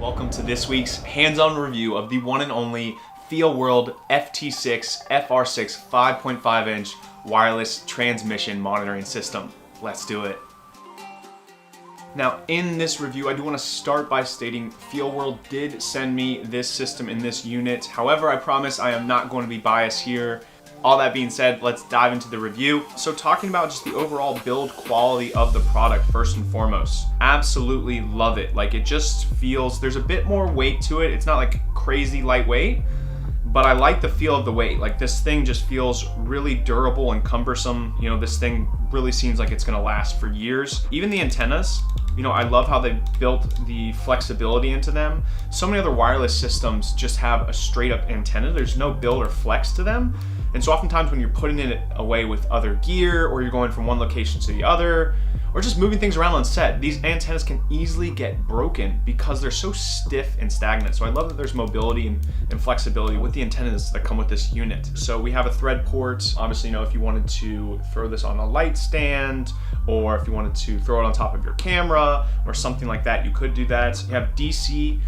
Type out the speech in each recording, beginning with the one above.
Welcome to this week's hands-on review of the one and only FEELWORLD FT6 FR6 5.5 inch wireless transmission monitoring system. Let's do it. Now, in this review, I do want to start by stating FEELWORLD did send me this system in this unit. However, I promise I am not going to be biased here. All that being said, let's dive into the review. So talking about just the overall build quality of the product first and foremost. Absolutely love it. Like, it just feels, there's a bit more weight to it. It's not like crazy lightweight, but I like the feel of the weight. Like, this thing just feels really durable and cumbersome. You know, this thing really seems like it's gonna last for years. Even the antennas, you know, I love how they built the flexibility into them. So many other wireless systems just have a straight up antenna. There's no build or flex to them. And so oftentimes when you're putting it away with other gear, or you're going from one location to the other, or just moving things around on set, these antennas can easily get broken because they're so stiff and stagnant. So I love that there's mobility and flexibility with the antennas that come with this unit. So we have a thread port. Obviously, you know, if you wanted to throw this on a light stand, or if you wanted to throw it on top of your camera or something like that, you could do that. You have DC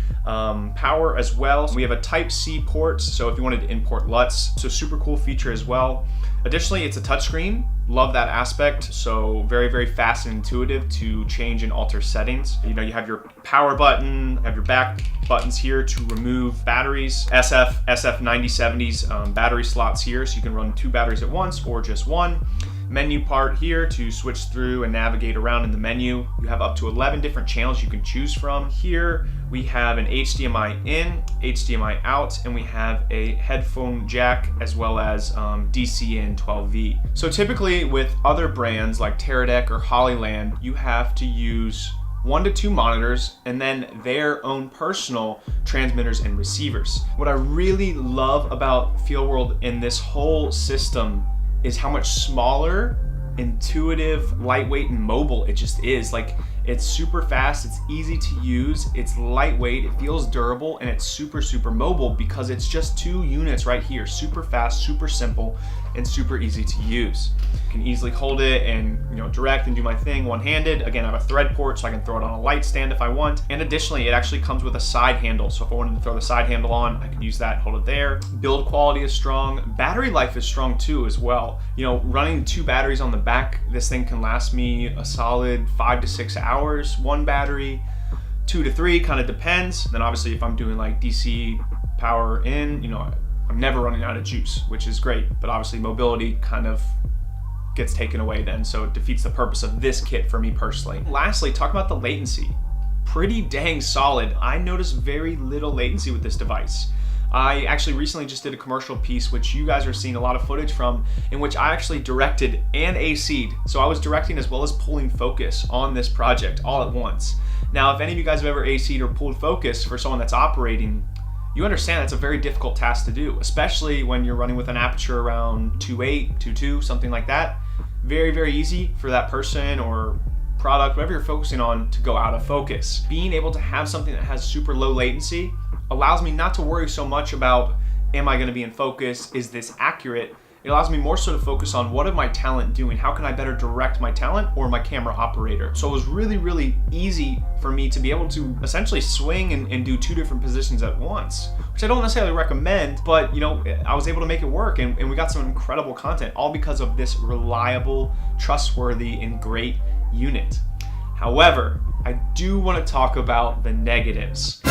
power as well. We have a Type-C port, so if you wanted to import LUTs, so super cool feature as well. Additionally, it's a touchscreen. Love that aspect. So very, very fast and intuitive to change and alter settings. You know, you have your power button, have your back buttons here to remove batteries, SF 9070s battery slots here, so you can run 2 batteries at once or just one. Menu part here to switch through and navigate around in the menu. You have up to 11 different channels you can choose from. Here we have an HDMI in, HDMI out, and we have a headphone jack as well as DC in 12V. So typically with other brands like Teradek or Hollyland, you have to use 1 to 2 monitors and then their own personal transmitters and receivers. What I really love about FEELWORLD in this whole system is how much smaller, intuitive, lightweight, and mobile it just is. Like, it's super fast, it's easy to use, it's lightweight, it feels durable, and it's super, super mobile because it's just 2 units right here. Super fast, super simple, and super easy to use. I can easily hold it and, you know, direct and do my thing one-handed. Again, I have a thread port, so I can throw it on a light stand if I want. And additionally, it actually comes with a side handle. So if I wanted to throw the side handle on, I can use that, hold it there. Build quality is strong. Battery life is strong too as well. You know, running 2 batteries on the back, this thing can last me a solid 5 to 6 hours. 1 battery, 2 to 3, kind of depends. Then obviously if I'm doing like DC power in, you know, I'm never running out of juice, which is great, but obviously mobility kind of gets taken away then, so it defeats the purpose of this kit for me personally. Lastly, talk about the latency. Pretty dang solid. I noticed very little latency with this device. I actually recently just did a commercial piece, which you guys are seeing a lot of footage from, in which I actually directed and AC'd. So I was directing as well as pulling focus on this project all at once. Now, if any of you guys have ever AC'd or pulled focus for someone that's operating, you understand that's a very difficult task to do, especially when you're running with an aperture around 2.8, 2.2, something like that. Very, very easy for that person or product, whatever you're focusing on, to go out of focus. Being able to have something that has super low latency allows me not to worry so much about, am I gonna be in focus? Is this accurate? It allows me more so to focus on, what is my talent doing? How can I better direct my talent or my camera operator? So it was really, really easy for me to be able to essentially swing and do 2 different positions at once, which I don't necessarily recommend, but you know, I was able to make it work, and we got some incredible content, all because of this reliable, trustworthy, and great unit. However, I do want to talk about the negatives.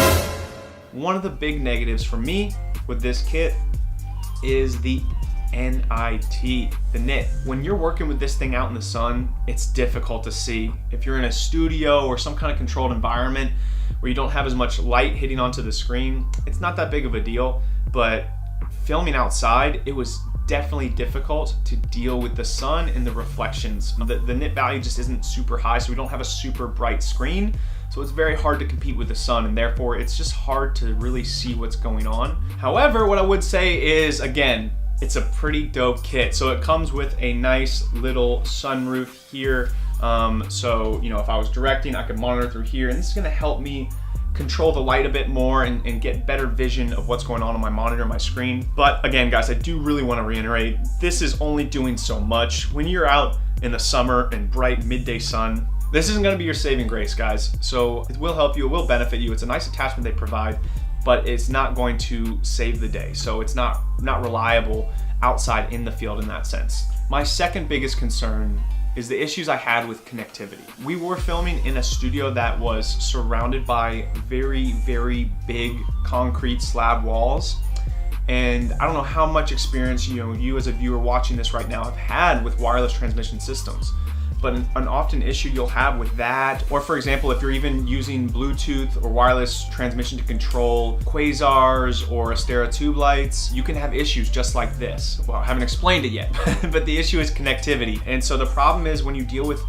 One of the big negatives for me with this kit is the NIT, the nit. When you're working with this thing out in the sun, it's difficult to see. If you're in a studio or some kind of controlled environment where you don't have as much light hitting onto the screen, it's not that big of a deal, but filming outside, it was definitely difficult to deal with the sun and the reflections. The nit value just isn't super high, so we don't have a super bright screen, so it's very hard to compete with the sun, and therefore it's just hard to really see what's going on. However, what I would say is, again, it's a pretty dope kit. So it comes with a nice little sunroof here. So, you know, if I was directing, I could monitor through here, and this is gonna help me control the light a bit more and get better vision of what's going on my monitor, my screen. But again, guys, I do really wanna reiterate, this is only doing so much. When you're out in the summer and bright midday sun, This isn't gonna be your saving grace, guys. So it will help you, it will benefit you. It's a nice attachment they provide, but it's not going to save the day. So it's not reliable outside in the field in that sense. My second biggest concern is the issues I had with connectivity. We were filming in a studio that was surrounded by very, very big concrete slab walls. And I don't know how much experience you as a viewer watching this right now have had with wireless transmission systems. But an often issue you'll have with that, or for example, if you're even using Bluetooth or wireless transmission to control quasars or Astera tube lights, you can have issues just like this. Well, I haven't explained it yet, but the issue is connectivity. And so the problem is when you deal with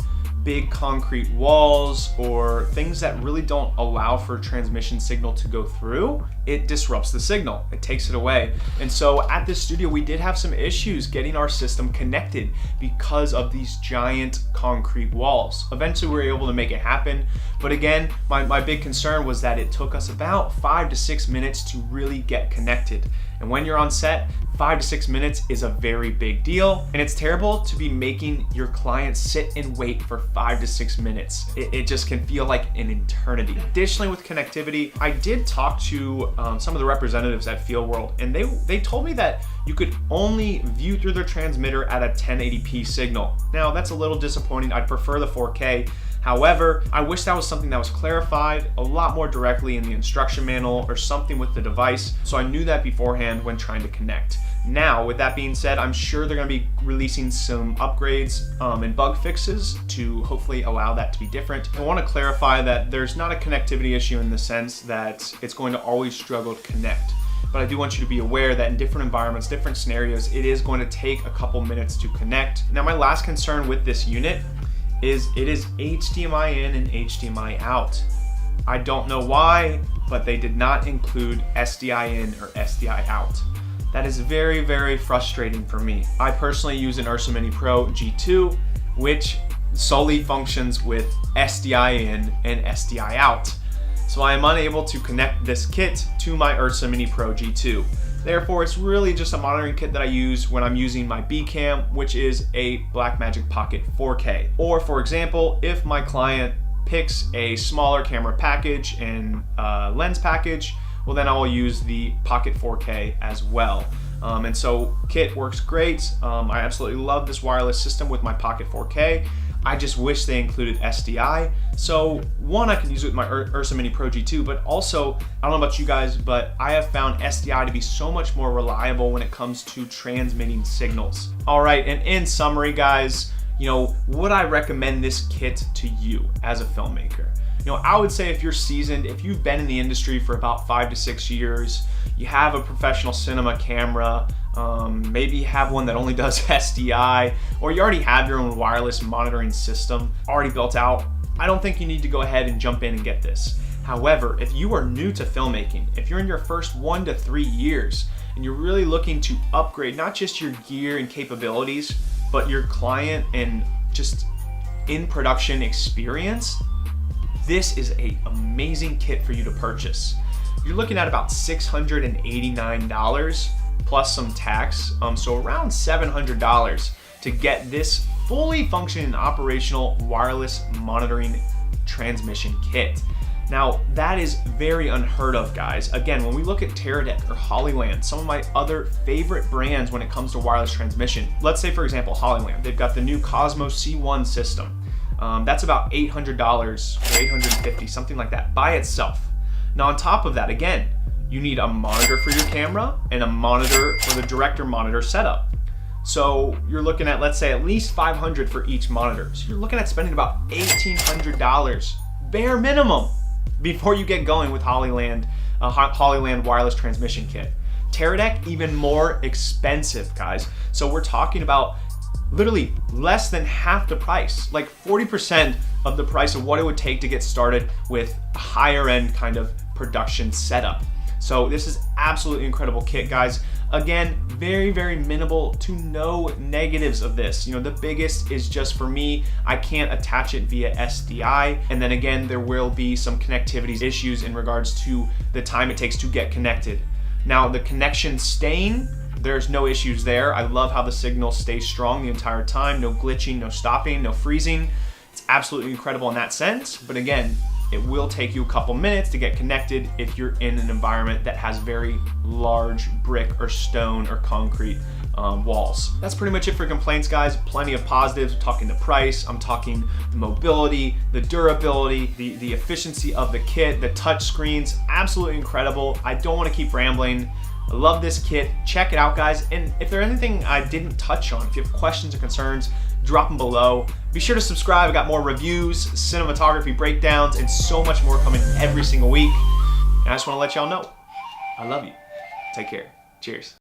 big concrete walls or things that really don't allow for transmission signal to go through, it disrupts the signal. It takes it away. And so at this studio, we did have some issues getting our system connected because of these giant concrete walls. Eventually we were able to make it happen. But again, my big concern was that it took us about 5 to 6 minutes to really get connected. And when you're on set, 5 to 6 minutes is a very big deal. And it's terrible to be making your clients sit and wait for 5 to 6 minutes. It just can feel like an eternity. Additionally, with connectivity, I did talk to some of the representatives at FEELWORLD, and they told me that you could only view through their transmitter at a 1080p signal. Now, that's a little disappointing. I'd prefer the 4K. However, I wish that was something that was clarified a lot more directly in the instruction manual or something with the device, so I knew that beforehand when trying to connect. Now, with that being said, I'm sure they're going to be releasing some upgrades and bug fixes to hopefully allow that to be different. I want to clarify that there's not a connectivity issue in the sense that it's going to always struggle to connect. But I do want you to be aware that in different environments, different scenarios, it is going to take a couple minutes to connect. Now, my last concern with this unit is it is HDMI in and HDMI out. I don't know why, but they did not include SDI in or SDI out. That is very, very frustrating for me. I personally use an Ursa Mini Pro G2, which solely functions with SDI in and SDI out. So I am unable to connect this kit to my Ursa Mini Pro G2. Therefore, it's really just a monitoring kit that I use when I'm using my B cam, which is a Blackmagic Pocket 4K. Or for example, if my client picks a smaller camera package and lens package, well then I will use the Pocket 4K as well. And so kit works great. I absolutely love this wireless system with my Pocket 4K. I just wish they included SDI. So one, I can use it with my Ursa Mini Pro G2, but also, I don't know about you guys, but I have found SDI to be so much more reliable when it comes to transmitting signals. All right, and in summary, guys, would I recommend this kit to you as a filmmaker? I would say if you're seasoned, if you've been in the industry for about 5 to 6 years, you have a professional cinema camera, maybe you have one that only does SDI, or you already have your own wireless monitoring system already built out, I don't think you need to go ahead and jump in and get this. However, if you are new to filmmaking, if you're in your first 1 to 3 years, and you're really looking to upgrade not just your gear and capabilities, but your client and just in production experience, this is an amazing kit for you to purchase. You're looking at about $689 plus some tax, so around $700 to get this fully functioning and operational wireless monitoring transmission kit. Now, that is very unheard of, guys. Again, when we look at Teradek or Hollyland, some of my other favorite brands when it comes to wireless transmission, let's say for example Hollyland, they've got the new Cosmos C1 system. That's about $800 or $850, something like that by itself. Now on top of that, again, you need a monitor for your camera and a monitor for the director monitor setup. So you're looking at, let's say, at least $500 for each monitor. So you're looking at spending about $1,800 bare minimum before you get going with Hollyland wireless transmission kit. Teradek, even more expensive, guys. So we're talking about literally less than half the price, like 40% of the price of what it would take to get started with a higher end kind of production setup. So this is absolutely incredible kit, guys. Again, very, very minimal to no negatives of this. The biggest is just for me, I can't attach it via SDI. And then again, there will be some connectivity issues in regards to the time it takes to get connected. Now, the connection staying, there's no issues there. I love how the signal stays strong the entire time. No glitching, no stopping, no freezing. It's absolutely incredible in that sense, but again, it will take you a couple minutes to get connected if you're in an environment that has very large brick or stone or concrete walls. That's pretty much it for complaints, guys. Plenty of positives. I'm talking the price, I'm talking the mobility, the durability, the efficiency of the kit, the touch screens, absolutely incredible. I don't want to keep rambling. I love this kit. Check it out, guys. And if there's anything I didn't touch on, if you have questions or concerns, drop them below. Be sure to subscribe. I got more reviews, cinematography breakdowns, and so much more coming every single week. And I just want to let y'all know, I love you. Take care. Cheers.